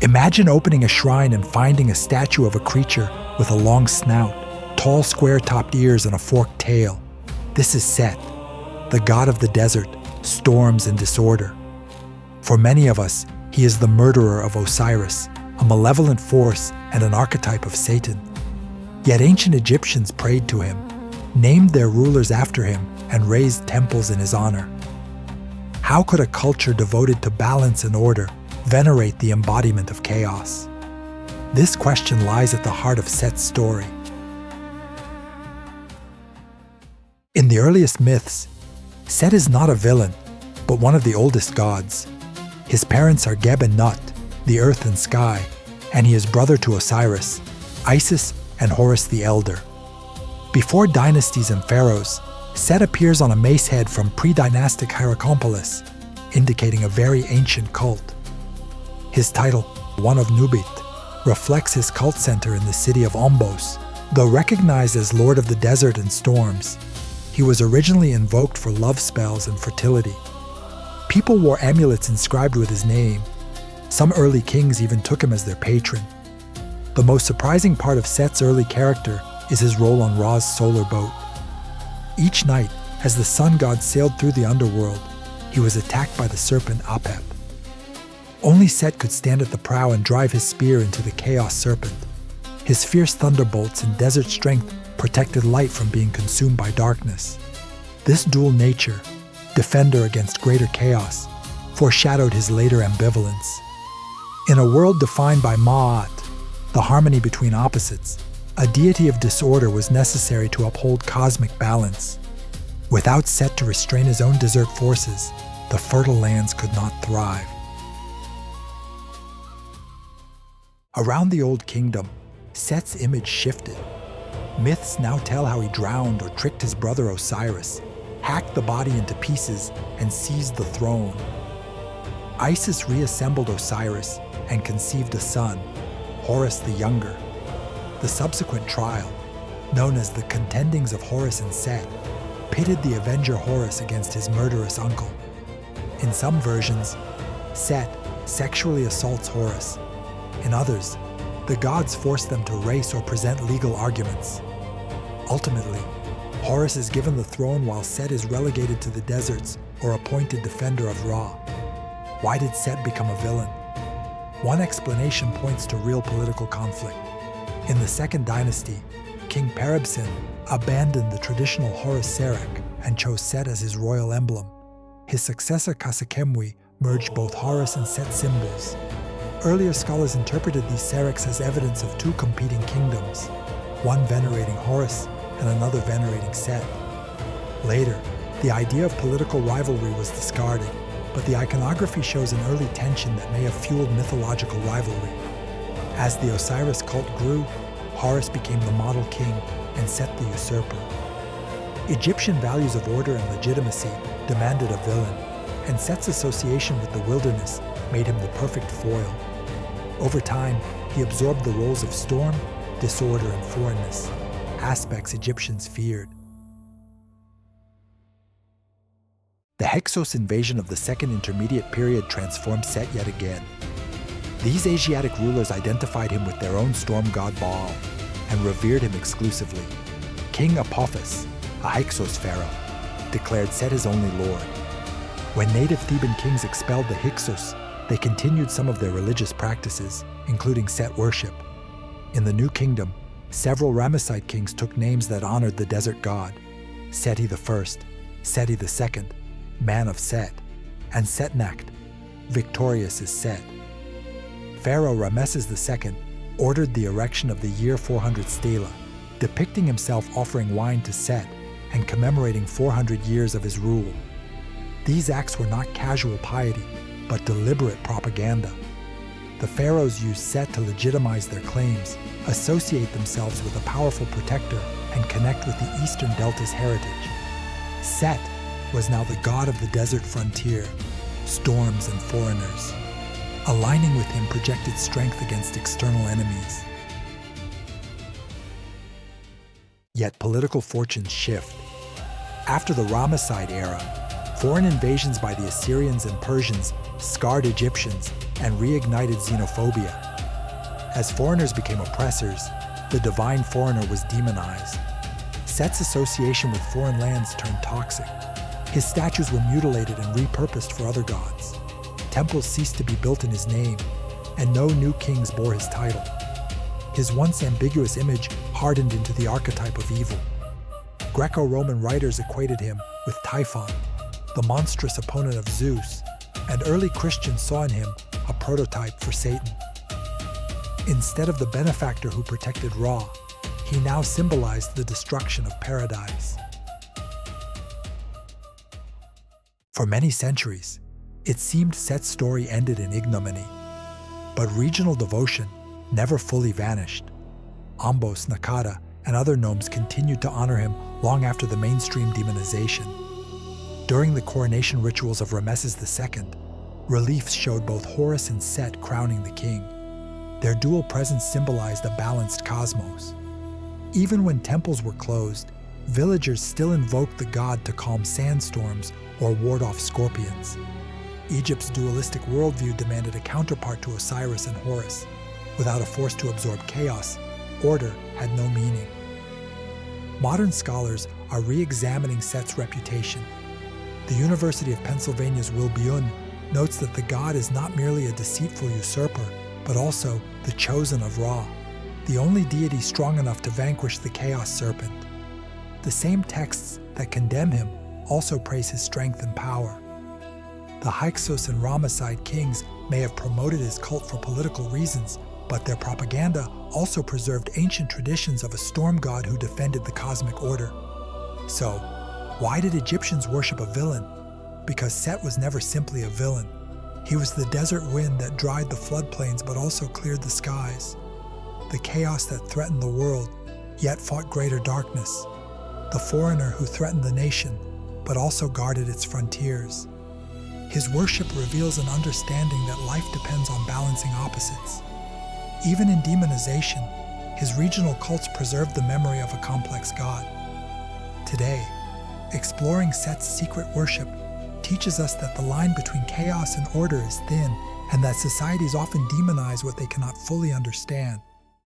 Imagine opening a shrine and finding a statue of a creature with a long snout, tall square-topped ears, and a forked tail. This is Seth, the god of the desert, storms, and disorder. For many of us, he is the murderer of Osiris, a malevolent force and an archetype of Satan. Yet ancient Egyptians prayed to him, named their rulers after him, and raised temples in his honor. How could a culture devoted to balance and order venerate the embodiment of chaos? This question lies at the heart of Seth's story. In the earliest myths, Seth is not a villain, but one of the oldest gods. His parents are Geb and Nut, the earth and sky, and he is brother to Osiris, Isis, and Horus the Elder. Before dynasties and pharaohs, Seth appears on a mace head from pre-dynastic Hierakonpolis, indicating a very ancient cult. His title, one of Nubit, reflects his cult center in the city of Ombos. Though recognized as Lord of the Desert and Storms, he was originally invoked for love spells and fertility. People wore amulets inscribed with his name. Some early kings even took him as their patron. The most surprising part of Seth's early character is his role on Ra's solar boat. Each night, as the sun god sailed through the underworld, he was attacked by the serpent Apep. Only Seth could stand at the prow and drive his spear into the chaos serpent. His fierce thunderbolts and desert strength protected light from being consumed by darkness. This dual nature, defender against greater chaos, foreshadowed his later ambivalence. In a world defined by Ma'at, the harmony between opposites, a deity of disorder was necessary to uphold cosmic balance. Without Seth to restrain his own desert forces, the fertile lands could not thrive. Around the Old Kingdom, Seth's image shifted. Myths now tell how he drowned or tricked his brother Osiris, hacked the body into pieces, and seized the throne. Isis reassembled Osiris and conceived a son, Horus the Younger. The subsequent trial, known as the Contendings of Horus and Seth, pitted the Avenger Horus against his murderous uncle. In some versions, Seth sexually assaults Horus. In others, the gods force them to race or present legal arguments. Ultimately, Horus is given the throne while Seth is relegated to the deserts or appointed defender of Ra. Why did Seth become a villain? One explanation points to real political conflict. In the Second Dynasty, King Peribsen abandoned the traditional Horus Serek and chose Seth as his royal emblem. His successor Kasekemwi merged both Horus and Seth symbols. Earlier scholars interpreted these Sereks as evidence of two competing kingdoms, one venerating Horus and another venerating Seth. Later, the idea of political rivalry was discarded, but the iconography shows an early tension that may have fueled mythological rivalry. As the Osiris cult grew, Horus became the model king and Seth the usurper. Egyptian values of order and legitimacy demanded a villain, and Seth's association with the wilderness made him the perfect foil. Over time, he absorbed the roles of storm, disorder, and foreignness, aspects Egyptians feared. The Hyksos invasion of the Second Intermediate Period transformed Seth yet again. These Asiatic rulers identified him with their own storm god Baal and revered him exclusively. King Apophis, a Hyksos pharaoh, declared Seth his only lord. When native Theban kings expelled the Hyksos, they continued some of their religious practices, including Seth worship. In the New Kingdom, several Ramesside kings took names that honored the desert god: Seti I, Seti II, Man of Set, and Setnacht, victorious is Seth. Pharaoh Ramesses II ordered the erection of the year 400 stela, depicting himself offering wine to Seth and commemorating 400 years of his rule. These acts were not casual piety, but deliberate propaganda. The pharaohs used Seth to legitimize their claims, associate themselves with a powerful protector, and connect with the Eastern Delta's heritage. Seth was now the god of the desert frontier, storms and foreigners. Aligning with him projected strength against external enemies. Yet political fortunes shift. After the Ramesside era, foreign invasions by the Assyrians and Persians scarred Egyptians and reignited xenophobia. As foreigners became oppressors, the divine foreigner was demonized. Set's association with foreign lands turned toxic. His statues were mutilated and repurposed for other gods. Temples ceased to be built in his name, and no new kings bore his title. His once ambiguous image hardened into the archetype of evil. Greco-Roman writers equated him with Typhon, the monstrous opponent of Zeus, and early Christians saw in him a prototype for Satan. Instead of the benefactor who protected Ra, he now symbolized the destruction of paradise. For many centuries, it seemed Set's story ended in ignominy. But regional devotion never fully vanished. Ombos, Nakada, and other nomes continued to honor him long after the mainstream demonization. During the coronation rituals of Ramesses II, reliefs showed both Horus and Set crowning the king. Their dual presence symbolized a balanced cosmos. Even when temples were closed, villagers still invoked the god to calm sandstorms or ward off scorpions. Egypt's dualistic worldview demanded a counterpart to Osiris and Horus. Without a force to absorb chaos, order had no meaning. Modern scholars are re-examining Set's reputation. The University of Pennsylvania's Will Byun notes that the god is not merely a deceitful usurper, but also the chosen of Ra, the only deity strong enough to vanquish the chaos serpent. The same texts that condemn him also praise his strength and power. The Hyksos and Ramesside kings may have promoted his cult for political reasons, but their propaganda also preserved ancient traditions of a storm god who defended the cosmic order. So, why did Egyptians worship a villain? Because Set was never simply a villain. He was the desert wind that dried the floodplains but also cleared the skies. The chaos that threatened the world, yet fought greater darkness. The foreigner who threatened the nation, but also guarded its frontiers. His worship reveals an understanding that life depends on balancing opposites. Even in demonization, his regional cults preserved the memory of a complex god. Today, exploring Set's secret worship teaches us that the line between chaos and order is thin, and that societies often demonize what they cannot fully understand.